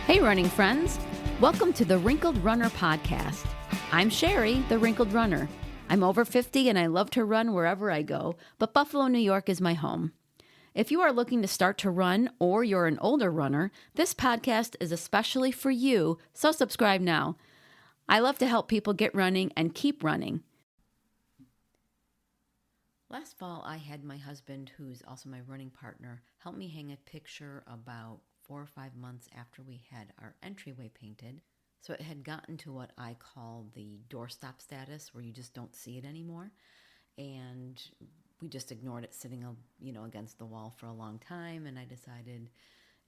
Hey, running friends. Welcome to the Wrinkled Runner podcast. I'm Sherry, the Wrinkled Runner. I'm over 50 and I love to run wherever I go, but Buffalo, New York is my home. If you are looking to start to run or you're an older runner, this podcast is especially for you, so subscribe now. I love to help people get running and keep running. Last fall, I had my husband, who's also my running partner, help me hang a picture about 4 or 5 months after we had our entryway painted. So it had gotten to what I call the doorstop status, where you just don't see it anymore. And we just ignored it sitting, against the wall for a long time. And I decided,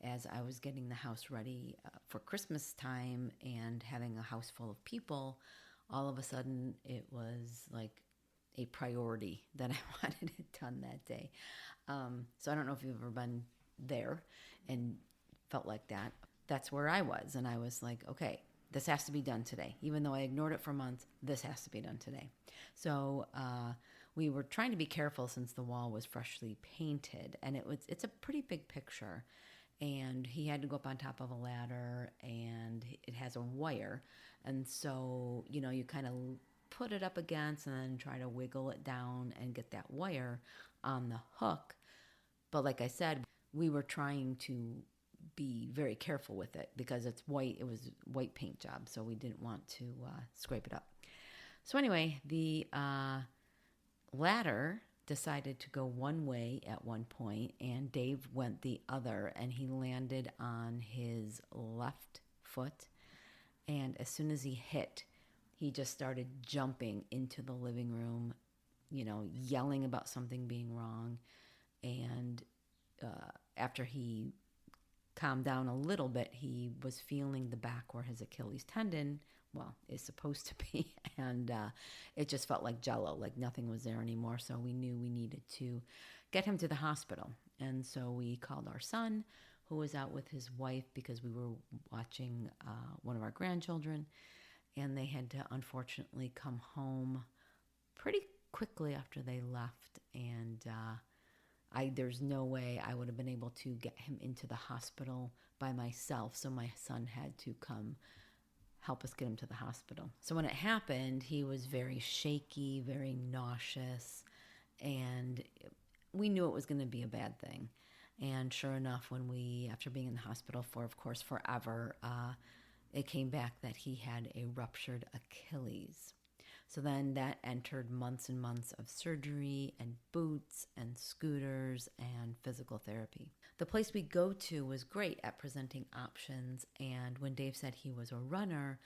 as I was getting the house ready for Christmas time and having a house full of people, all of a sudden it was like a priority that I wanted it done that day. So I don't know if you've ever been there and felt like that. That's where I was. And I was like, okay, this has to be done today. Even though I ignored it for months, this has to be done today. So we were trying to be careful since the wall was freshly painted. And it's a pretty big picture. And he had to go up on top of a ladder, and it has a wire. And so, you kind of put it up against and then try to wiggle it down and get that wire on the hook. But like I said, we were trying to be very careful with it because it's white. It was a white paint job, so we didn't want to scrape it up. So anyway, the ladder decided to go one way at one point, and Dave went the other, and he landed on his left foot. And as soon as he hit, he just started jumping into the living room, yelling about something being wrong. And after he calmed down a little bit, he was feeling the back where his Achilles tendon, is supposed to be. And it just felt like jello, like nothing was there anymore. So we knew we needed to get him to the hospital. And so we called our son, who was out with his wife because we were watching one of our grandchildren. And they had to unfortunately come home pretty quickly after they left. And there's no way I would have been able to get him into the hospital by myself. So my son had to come help us get him to the hospital. So when it happened, he was very shaky, very nauseous, and we knew it was going to be a bad thing. And sure enough, after being in the hospital for, of course, forever, it came back that he had a ruptured Achilles. So then that entered months and months of surgery and boots and scooters and physical therapy. The place we go to was great at presenting options. And when Dave said he was a runner,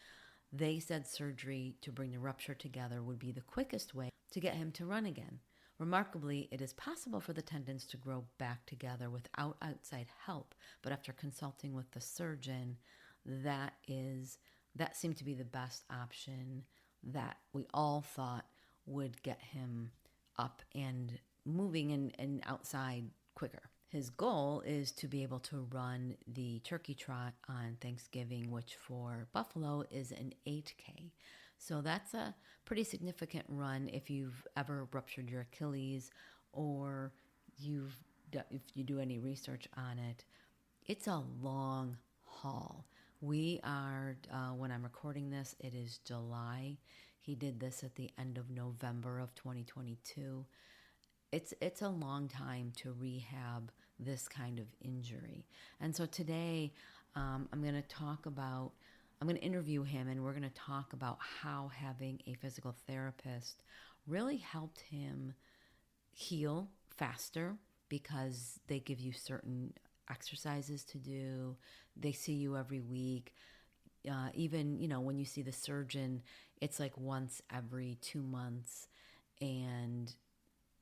they said surgery to bring the rupture together would be the quickest way to get him to run again. Remarkably, it is possible for the tendons to grow back together without outside help. But after consulting with the surgeon, that seemed to be the best option that we all thought would get him up and moving and outside quicker. His goal is to be able to run the turkey trot on Thanksgiving, which for Buffalo is an 8K. So that's a pretty significant run if you've ever ruptured your Achilles or if you do any research on it. It's a long haul. We are, when I'm recording this, it is July. He did this at the end of November of 2022. It's a long time to rehab this kind of injury. And so today I'm going to interview him, and we're going to talk about how having a physical therapist really helped him heal faster because they give you certain exercises to do. They see you every week. Even, when you see the surgeon, it's like once every 2 months. And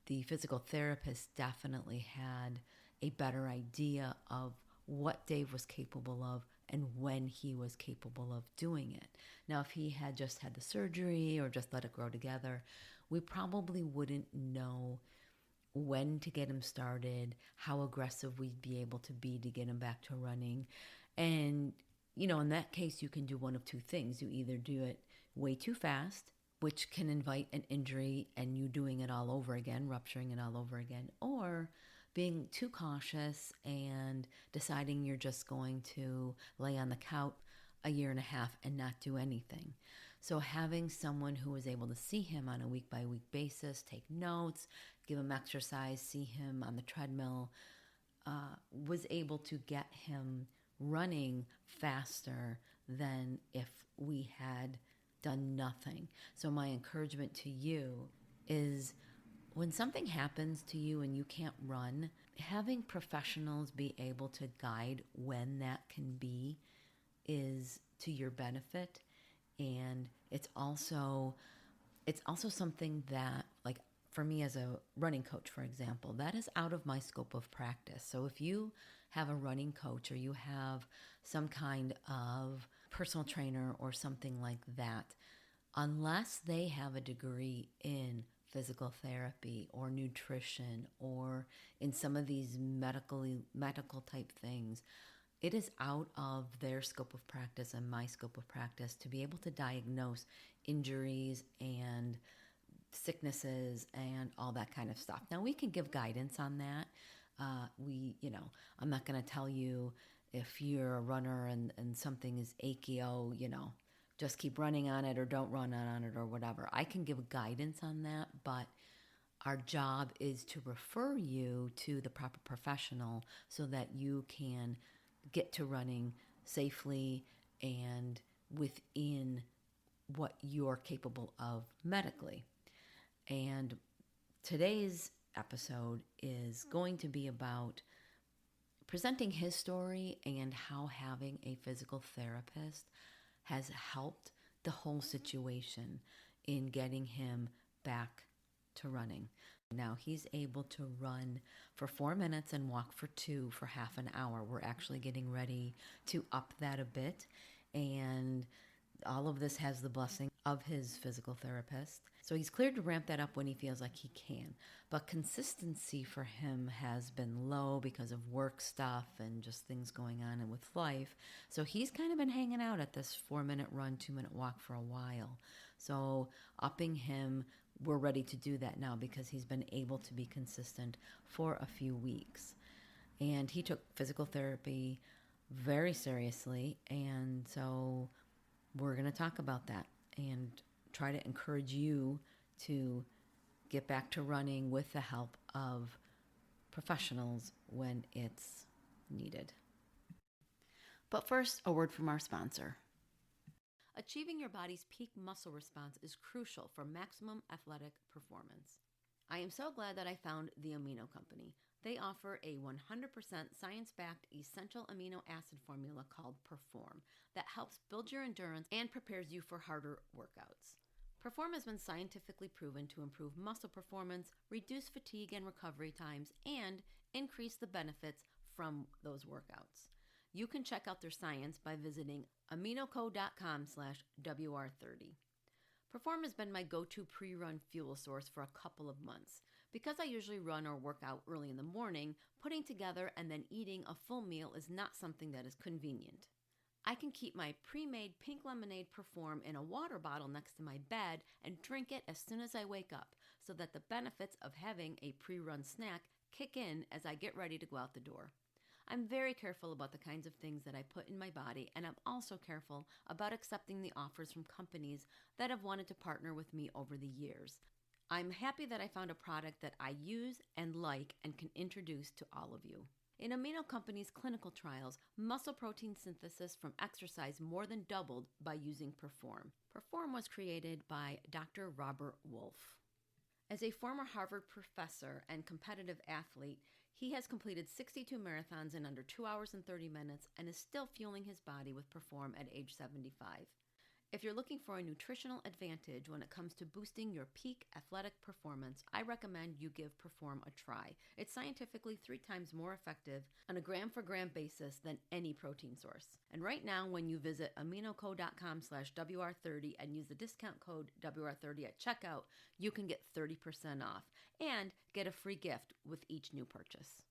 the physical therapist definitely had a better idea of what Dave was capable of and when he was capable of doing it. Now, if he had just had the surgery or just let it grow together, we probably wouldn't know when to get him started, how aggressive we'd be able to be to get him back to running. And, in that case, you can do one of two things. You either do it way too fast, which can invite an injury and you doing it all over again, rupturing it all over again, or being too cautious and deciding you're just going to lay on the couch a year and a half and not do anything. So having someone who was able to see him on a week-by-week basis, take notes, give him exercise, see him on the treadmill, was able to get him running faster than if we had done nothing. So my encouragement to you is, when something happens to you and you can't run, having professionals be able to guide when that can be is to your benefit. And it's also something that, like, for me as a running coach, for example, that is out of my scope of practice. So if you have a running coach or you have some kind of personal trainer or something like that, unless they have a degree in physical therapy or nutrition or in some of these medical type things, it is out of their scope of practice and my scope of practice to be able to diagnose injuries and sicknesses and all that kind of stuff. Now, we can give guidance on that. I'm not going to tell you, if you're a runner and something is achy, just keep running on it or don't run on it or whatever. I can give guidance on that, but our job is to refer you to the proper professional so that you can get to running safely and within what you're capable of medically. And today's episode is going to be about presenting his story and how having a physical therapist has helped the whole situation in getting him back to running. Now he's able to run for 4 minutes and walk for 2 for half an hour. We're actually getting ready to up that a bit, and all of this has the blessing of his physical therapist. So he's cleared to ramp that up when he feels like he can. But consistency for him has been low because of work stuff and just things going on and with life. So he's kind of been hanging out at this 4-minute run, 2-minute walk for a while. So upping him, we're ready to do that now because he's been able to be consistent for a few weeks. And he took physical therapy very seriously. And so we're going to talk about that and try to encourage you to get back to running with the help of professionals when it's needed. But first, a word from our sponsor. Achieving your body's peak muscle response is crucial for maximum athletic performance. I am so glad that I found the Amino Company. They offer a 100% science-backed essential amino acid formula called Perform that helps build your endurance and prepares you for harder workouts. Perform has been scientifically proven to improve muscle performance, reduce fatigue and recovery times, and increase the benefits from those workouts. You can check out their science by visiting aminoco.com/WR30. Perform has been my go-to pre-run fuel source for a couple of months. Because I usually run or work out early in the morning, putting together and then eating a full meal is not something that is convenient. I can keep my pre-made pink lemonade Perform in a water bottle next to my bed and drink it as soon as I wake up, so that the benefits of having a pre-run snack kick in as I get ready to go out the door. I'm very careful about the kinds of things that I put in my body, and I'm also careful about accepting the offers from companies that have wanted to partner with me over the years. I'm happy that I found a product that I use and like and can introduce to all of you. In Amino Company's clinical trials, muscle protein synthesis from exercise more than doubled by using Perform. Perform was created by Dr. Robert Wolfe. As a former Harvard professor and competitive athlete, he has completed 62 marathons in under 2 hours and 30 minutes and is still fueling his body with Perform at age 75. If you're looking for a nutritional advantage when it comes to boosting your peak athletic performance, I recommend you give Perform a try. It's scientifically 3 times more effective on a gram-for-gram basis than any protein source. And right now, when you visit aminoco.com/WR30 and use the discount code WR30 at checkout, you can get 30% off and get a free gift with each new purchase.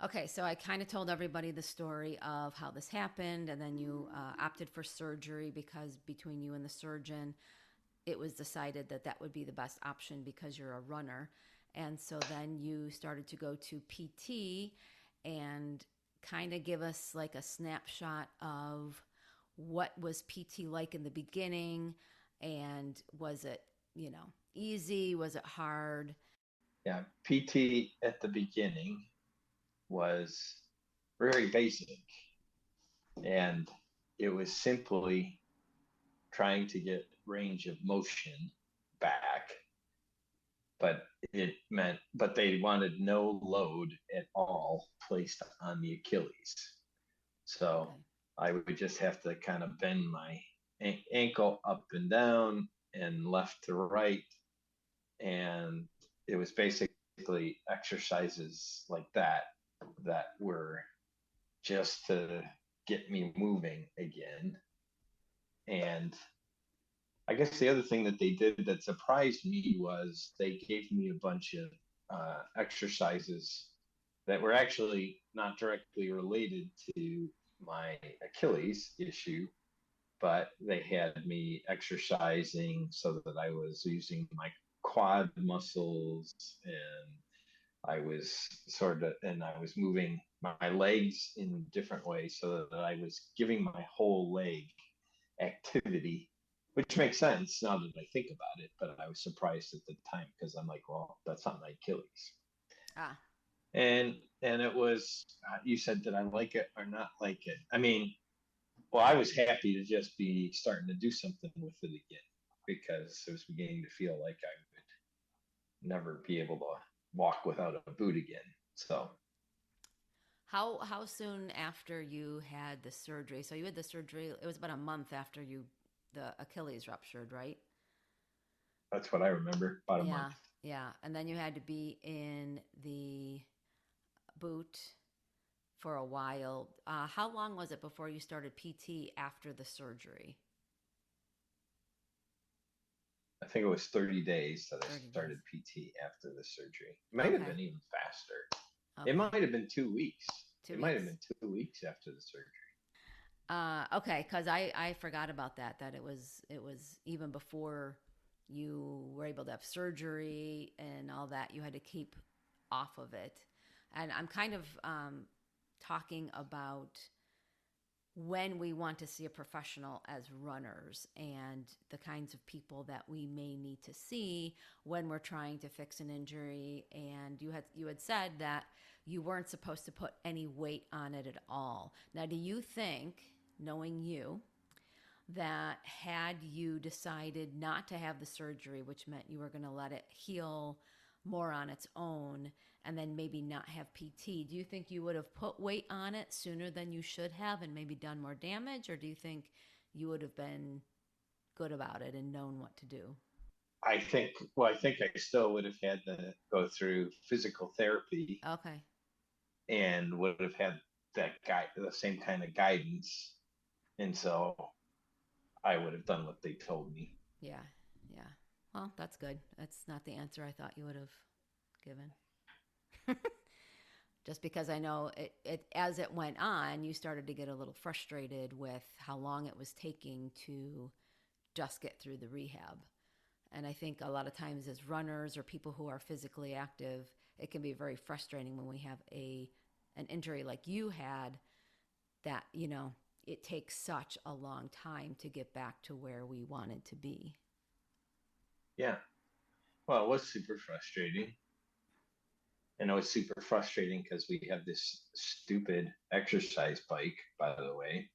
Okay, so I kind of told everybody the story of how this happened, and then you opted for surgery because between you and the surgeon, it was decided that that would be the best option because you're a runner. And so then you started to go to PT and kind of give us like a snapshot of what was PT like in the beginning, and was it, easy? Was it hard? Yeah, PT at the beginning was very basic, and it was simply trying to get range of motion back, but but they wanted no load at all placed on the Achilles. So Okay. I would just have to kind of bend my ankle up and down and left to right. And it was basically exercises like that were just to get me moving again. And I guess the other thing that they did that surprised me was they gave me a bunch of exercises that were actually not directly related to my Achilles issue, but they had me exercising so that I was using my quad muscles, and I was moving my legs in different ways so that I was giving my whole leg activity, which makes sense now that I think about it. But I was surprised at the time because I'm like, well, that's not my Achilles. Ah, And it was you said, did I like it or not like it? I mean, well, I was happy to just be starting to do something with it again because it was beginning to feel like I would never be able to walk without a boot again. So how soon after you had the surgery? So you had the surgery. It was about a month after the Achilles ruptured, right? that's what I remember, about a month. Yeah, yeah. And then you had to be in the boot for a while. How long was it before you started PT after the surgery? I think it was 30 days that I 30 days. started PT after the surgery. It might have Okay. been even faster. It Okay. might have been 2 weeks. Two It might have weeks. been 2 weeks after the surgery. Okay, because I forgot about that. That it was even before you were able to have surgery and all that. You had to keep off of it, and I'm kind of talking about when we want to see a professional as runners and the kinds of people that we may need to see when we're trying to fix an injury. And you had said that you weren't supposed to put any weight on it at all. Now, do you think, knowing you, that had you decided not to have the surgery, which meant you were going to let it heal more on its own and then maybe not have PT, do you think you would have put weight on it sooner than you should have and maybe done more damage? Or do you think you would have been good about it and known what to do? I think I still would have had to go through physical therapy Okay. and would have had the same kind of guidance. And so I would have done what they told me. Yeah. Yeah. Well, that's good. That's not the answer I thought you would have given. Just because I know it as it went on, you started to get a little frustrated with how long it was taking to just get through the rehab. And I think a lot of times as runners or people who are physically active, it can be very frustrating when we have a an injury like you had, that, it takes such a long time to get back to where we wanted to be. Yeah. Well, it was super frustrating. And it was super frustrating because we have this stupid exercise bike, by the way.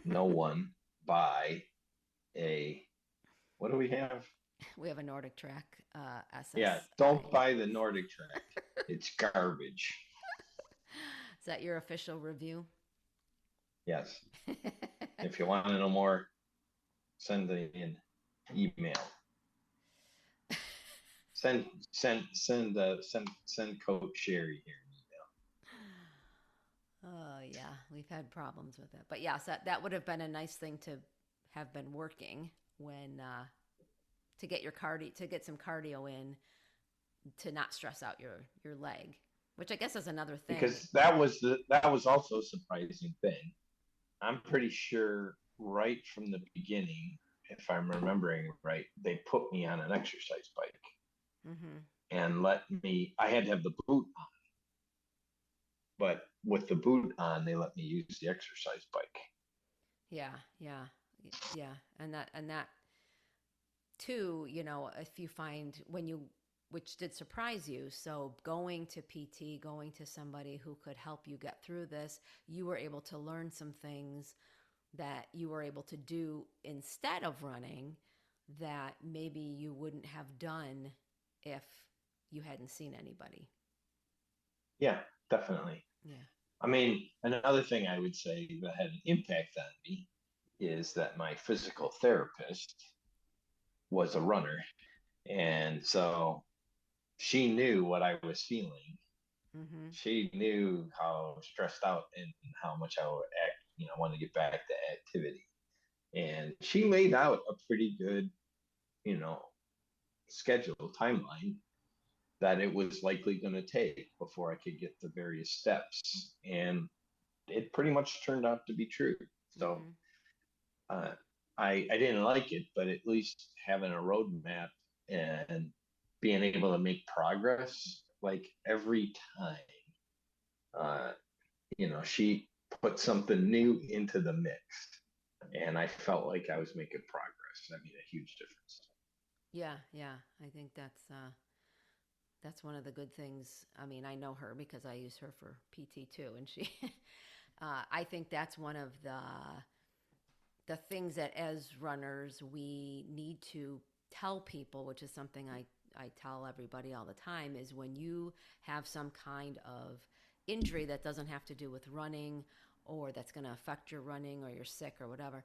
No one buy a, what do we have? We have a Nordic Track Yeah, SSI. don't buy the Nordic Track. It's garbage. Is that your official review? Yes. If you want to know more, send an email. Send Coach Sherry here an Oh yeah, we've had problems with it, but yes, that would have been a nice thing to have been working when to get your cardio, to get some cardio in, to not stress out your leg. which I guess is another thing. because that was also a surprising thing. I'm pretty sure right from the beginning, if I'm remembering right, they put me on an exercise bike Mm-hmm. and let me. I had to have the boot on, but with the boot on, they let me use the exercise bike. Yeah, yeah, yeah, and that too. If you find when you, which did surprise you, so going to PT, going to somebody who could help you get through this, you were able to learn some things that you were able to do instead of running that maybe you wouldn't have done if you hadn't seen anybody. Yeah, definitely. Yeah. I mean, another thing I would say that had an impact on me is that my physical therapist was a runner. And so she knew what I was feeling. Mm-hmm. She knew how stressed out and how much I would want to get back to activity. And she laid out a pretty good, you know, schedule timeline that it was likely going to take before I could get the various steps. And it pretty much turned out to be true. So Mm-hmm. uh, I didn't like it, but at least having a roadmap and being able to make progress like every time, uh, she put something new into the mix, and I felt like I was making progress. That made a huge difference. Yeah, yeah. I think that's one of the good things. I mean, I know her because I use her for PT too, and she I think that's one of the things that as runners we need to tell people, which is something I tell everybody all the time, is when you have some kind of injury that doesn't have to do with running or that's going to affect your running or you're sick or whatever,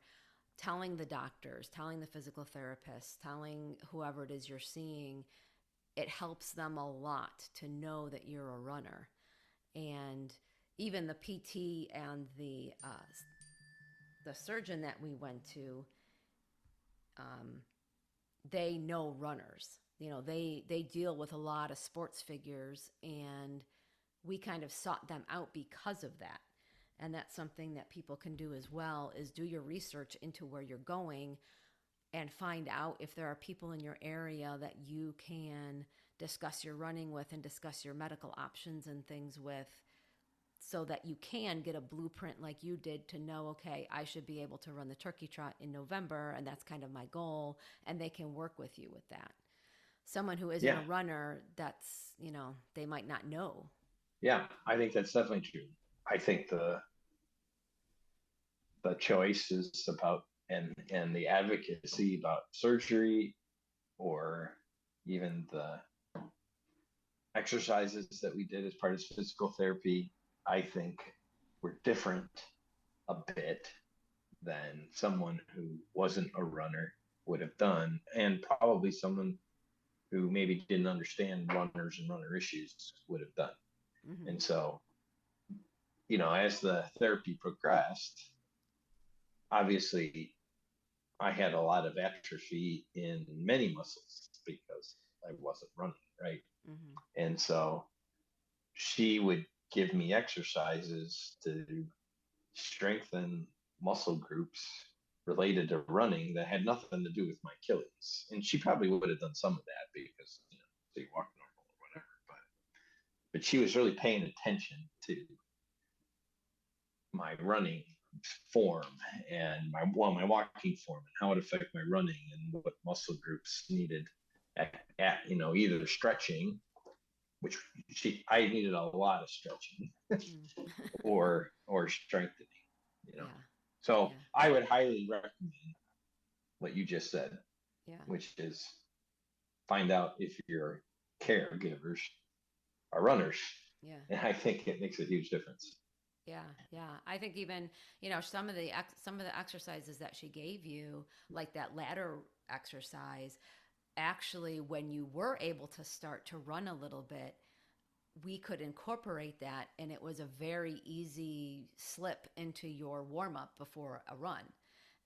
telling the doctors, telling the physical therapists, telling whoever it is you're seeing, it helps them a lot to know that you're a runner. And even the PT and the surgeon that we went to, um, they know runners. They deal with a lot of sports figures, and we kind of sought them out because of that. And that's something that people can do as well, is do your research into where you're going and find out if there are people in your area that you can discuss your running with and discuss your medical options and things with, so that you can get a blueprint like you did to know, okay, I should be able to run the turkey trot in November, and that's kind of my goal, and they can work with you with that. Someone who isn't Yeah, a runner, they might not know. yeah, I think that's definitely true. I think the choice is about and the advocacy about surgery or even the exercises that we did as part of physical therapy, I think were different a bit than someone who wasn't a runner would have done, and probably someone who maybe didn't understand runners and runner issues would have done. Mm-hmm. And so, as the therapy progressed, obviously I had a lot of atrophy in many muscles because I wasn't running, right? Mm-hmm. And so she would give me exercises to strengthen muscle groups related to running that had nothing to do with my Achilles. And she probably would have done some of that because, they walk normal or whatever. But she was really paying attention to my running form and my walking form and how it affected my running and what muscle groups needed either stretching, which I needed a lot of stretching, Mm. or strengthening. You know, Yeah, so yeah, I would highly recommend what you just said, yeah, which is find out if your caregivers are runners, yeah. and I think it makes a huge difference. Yeah, yeah. I think even some of the exercises that she gave you, like that ladder exercise, actually, when you were able to start to run a little bit, we could incorporate that, and it was a very easy slip into your warm up before a run.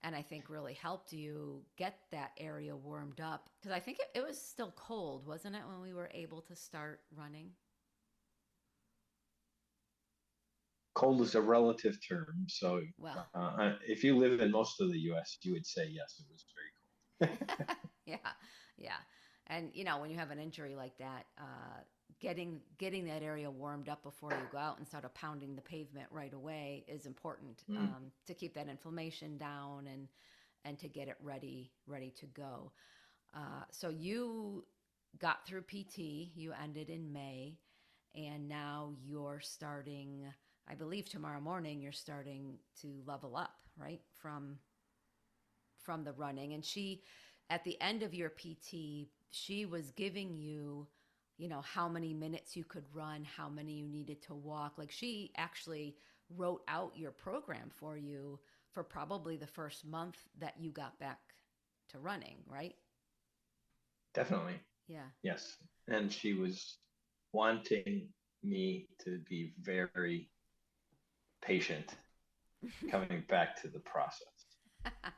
And I think really helped you get that area warmed up, because I think it was still cold, wasn't it, when we were able to start running? cold is a relative term. So Well, if you live in most of the U.S., you would say yes, it was very cold. yeah, yeah. And when you have an injury like that, getting that area warmed up before you go out and start pounding the pavement right away is important, Mm. to keep that inflammation down and to get it ready to go. So you got through PT, you ended in May, and now you're starting. I believe tomorrow morning you're starting to level up, right? From the running. And she, at the end of your PT, she was giving you, how many minutes you could run, how many you needed to walk. Like, she actually wrote out your program for you for probably the first month that you got back to running, right? Definitely. Yeah. Yes. And she was wanting me to be very patient coming back to the process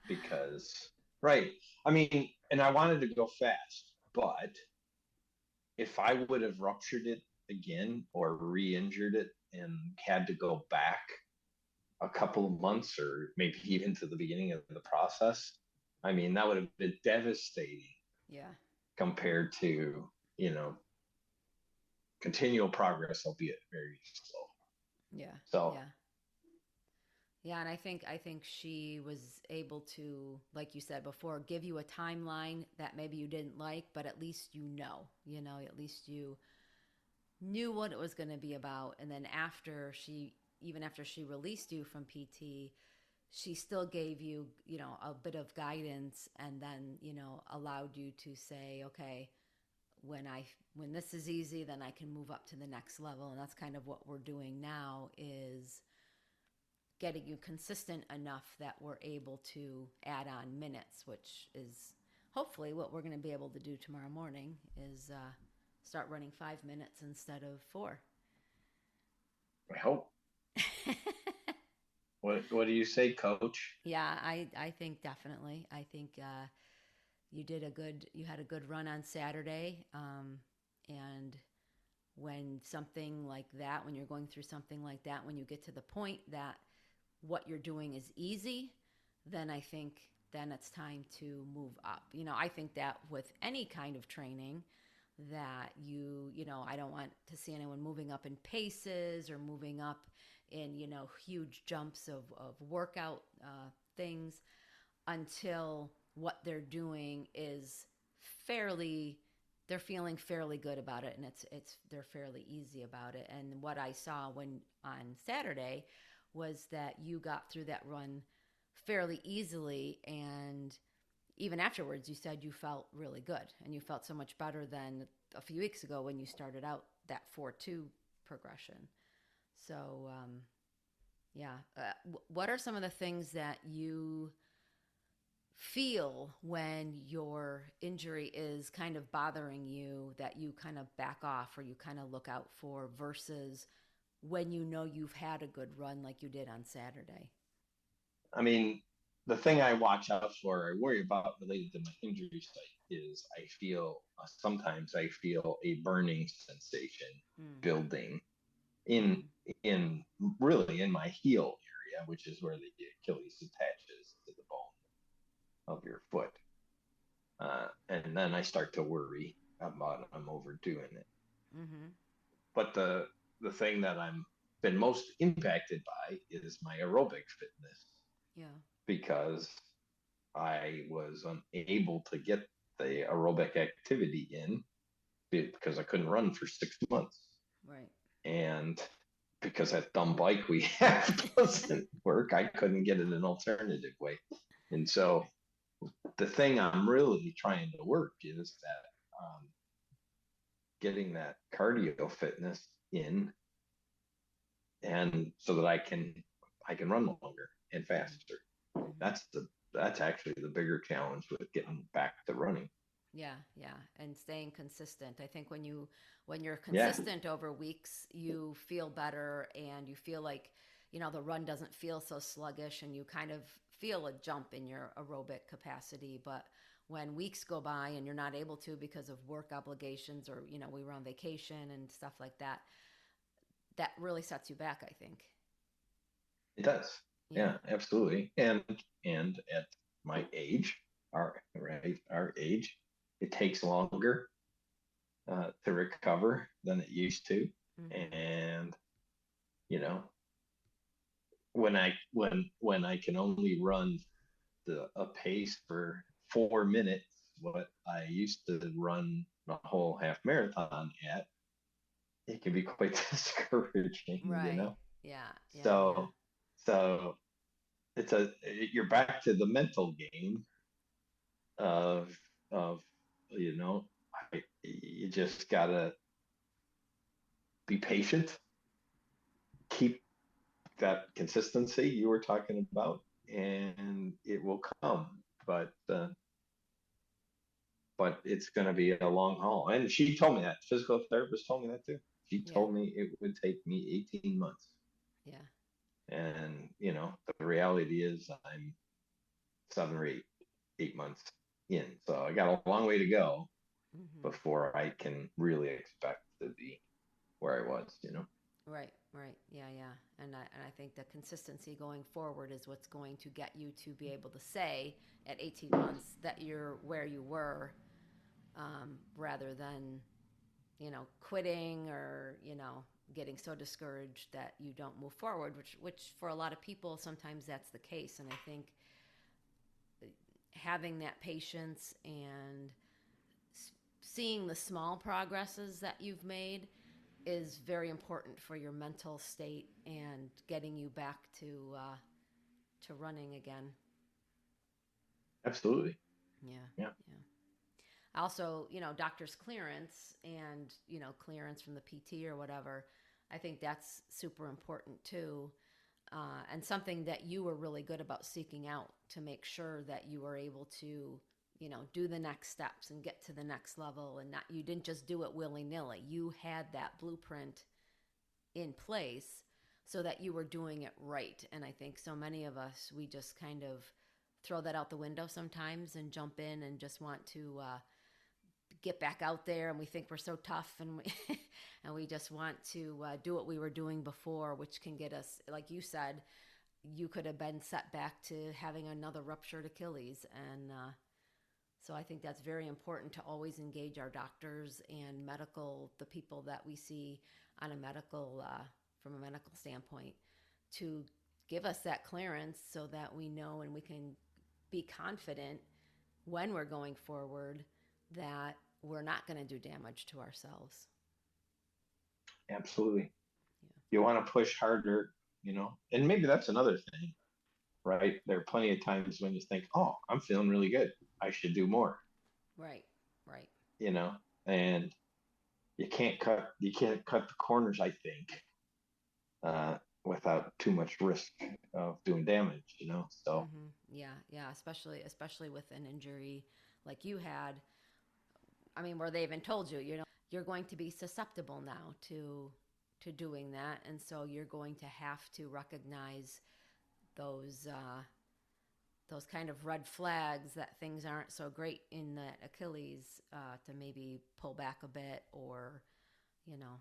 because, right. I mean, and I wanted to go fast, but if I would have ruptured it again or re injured it and had to go back a couple of months or maybe even to the beginning of the process, I mean, that would have been devastating Yeah. compared to, you know, continual progress, albeit very slow. Yeah. So Yeah. Yeah, and I think she was able to, like you said before, give you a timeline that maybe you didn't like, but at least at least you knew what it was going to be about. And then even after she released you from PT, she still gave you, a bit of guidance, and then, allowed you to say, okay, when this is easy, then I can move up to the next level. And that's kind of what we're doing now, is getting you consistent enough that we're able to add on minutes, which is hopefully what we're going to be able to do tomorrow morning, is start running 5 minutes instead of 4. I hope. What do you say, Coach? Yeah, I think definitely. I think you had a good run on Saturday, and when you're going through something like that, when you get to the point that what you're doing is easy, then I think then it's time to move up. I think that with any kind of training, that I don't want to see anyone moving up in paces or moving up in, huge jumps of workout things, until what they're doing is fairly they're feeling fairly good about it, and they're fairly easy about it. And what I saw when on Saturday was that you got through that run fairly easily, and even afterwards you said you felt really good, and you felt so much better than a few weeks ago when you started out that 4-2 progression. So yeah, what are some of the things that you feel when your injury is kind of bothering you, that you kind of back off or you kind of look out for, versus when you've had a good run like you did on Saturday? I mean, the thing I watch out for, I worry about related to my injury site is sometimes I feel a burning sensation Mm, building in mm, in really in my heel area, which is where the Achilles attaches to the bone of your foot. And then I start to worry about I'm overdoing it. mm-hmm. But the thing that I'm been most impacted by is my aerobic fitness Yeah. because I was unable to get the aerobic activity in because I couldn't run for 6 months. Right. And because that dumb bike we have doesn't work, I couldn't get it an alternative way. And so the thing I'm really trying to work is that getting that cardio fitness in, and so that I can run longer and faster. Mm-hmm. Mm-hmm. That's actually the bigger challenge with getting back to running. Yeah, yeah, and staying consistent. I think when you're Yeah, consistent over weeks, you feel better, and you feel like, the run doesn't feel so sluggish, and you kind of feel a jump in your aerobic capacity. But when weeks go by and you're not able to because of work obligations, or, we were on vacation and stuff like that, that really sets you back, I think. It does. Yeah. Yeah, absolutely. And at my age, our age, it takes longer to recover than it used to. Mm-hmm. And you know, when I can only run a pace for 4 minutes, what I used to run a whole half marathon at, it can be quite discouraging, you Right. know. Yeah. Yeah. Yeah. So so it's a you're back to the mental game of you know you just gotta be patient, keep that consistency you were talking about, and it will come. But it's going to be a long haul. And she told me that. Physical therapist told me that too. She Yeah. told me it would take me 18 months. Yeah. And the reality is I'm 7 or 8 months in, so I got a long way to go Mm-hmm. before I can really expect to be where I was. Right, right. Yeah, yeah. And I think the consistency going forward is what's going to get you to be able to say at 18 months that you're where you were, rather than, quitting or, getting so discouraged that you don't move forward, which for a lot of people, sometimes that's the case. And I think having that patience and seeing the small progresses that you've made is very important for your mental state and getting you back to running again. Absolutely. Yeah, Yeah. yeah. Also, doctor's clearance and clearance from the PT or whatever. I think that's super important too, and something that you were really good about seeking out to make sure that you were able to do the next steps and get to the next level, and not you didn't just do it willy-nilly. You had that blueprint in place so that you were doing it right. And I think so many of us, we just kind of throw that out the window sometimes and jump in and just want to get back out there, and we think we're so tough, and we and we just want to do what we were doing before, which can get us, like you said, you could have been set back to having another ruptured Achilles. And so I think that's very important to always engage our doctors and the people that we see on a medical, from a medical standpoint, to give us that clearance so that we know and we can be confident when we're going forward that we're not going to do damage to ourselves. Absolutely. Yeah. You want to push harder. And maybe that's another thing, right? There are plenty of times when you think, oh, I'm feeling really good, I should do more, Right. Right. you know, and you can't cut the corners, I think, uh, without too much risk of doing damage. So Mm-hmm. Yeah. Yeah. Especially with an injury like you had. I mean, where they even told you, you're going to be susceptible now to doing that, and so you're going to have to recognize those those kind of red flags that things aren't so great in that Achilles, to maybe pull back a bit, or you know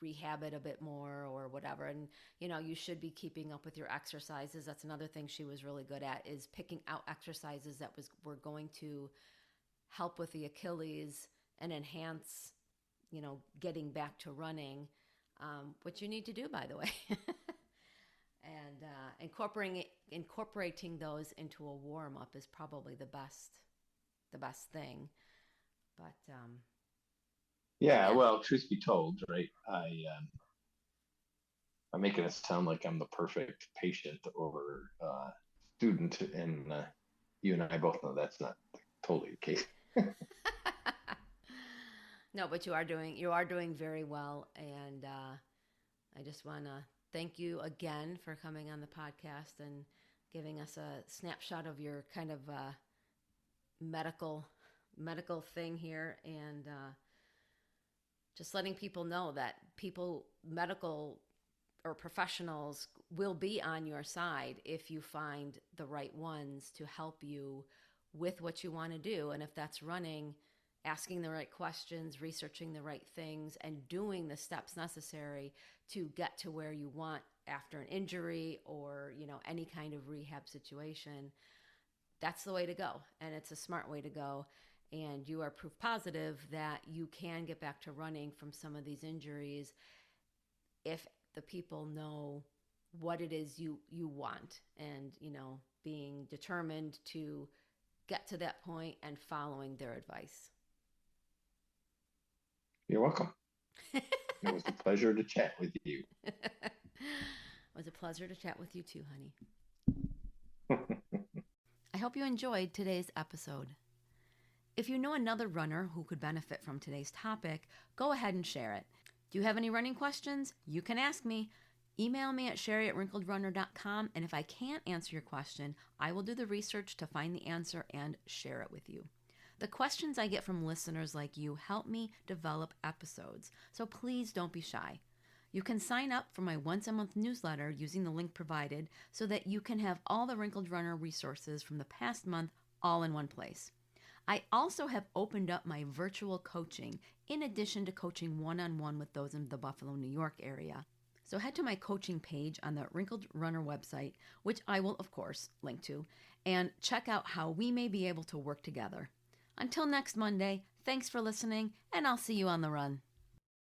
rehab it a bit more or whatever. And you should be keeping up with your exercises. That's another thing she was really good at, is picking out exercises that were going to help with the Achilles and enhance, getting back to running, which you need to do, by the way. And incorporating those into a warm up is probably the best thing. But yeah, yeah, well, truth be told, right, I'm making it sound like I'm the perfect patient or student, and you and I both know that's not totally the case. no, but you are doing very well, and I just want to thank you again for coming on the podcast and giving us a snapshot of your kind of medical medical thing here, and just letting people know that medical or professionals will be on your side if you find the right ones to help you with what you want to do. And if that's running, asking the right questions, researching the right things, and doing the steps necessary to get to where you want after an injury or, any kind of rehab situation, that's the way to go. And it's a smart way to go. And you are proof positive that you can get back to running from some of these injuries if the people know what it is you want, and being determined to get to that point and following their advice. You're welcome. It was a pleasure to chat with you. It was a pleasure to chat with you too, honey. I hope you enjoyed today's episode. If you know another runner who could benefit from today's topic, go ahead and share it. Do you have any running questions? You can ask me. Email me at sherry@wrinkledrunner.com, and if I can't answer your question, I will do the research to find the answer and share it with you. The questions I get from listeners like you help me develop episodes, so please don't be shy. You can sign up for my once-a-month newsletter using the link provided so that you can have all the Wrinkled Runner resources from the past month all in one place. I also have opened up my virtual coaching in addition to coaching one-on-one with those in the Buffalo, New York area. So head to my coaching page on the Wrinkled Runner website, which I will, of course, link to, and check out how we may be able to work together. Until next Monday, thanks for listening, and I'll see you on the run.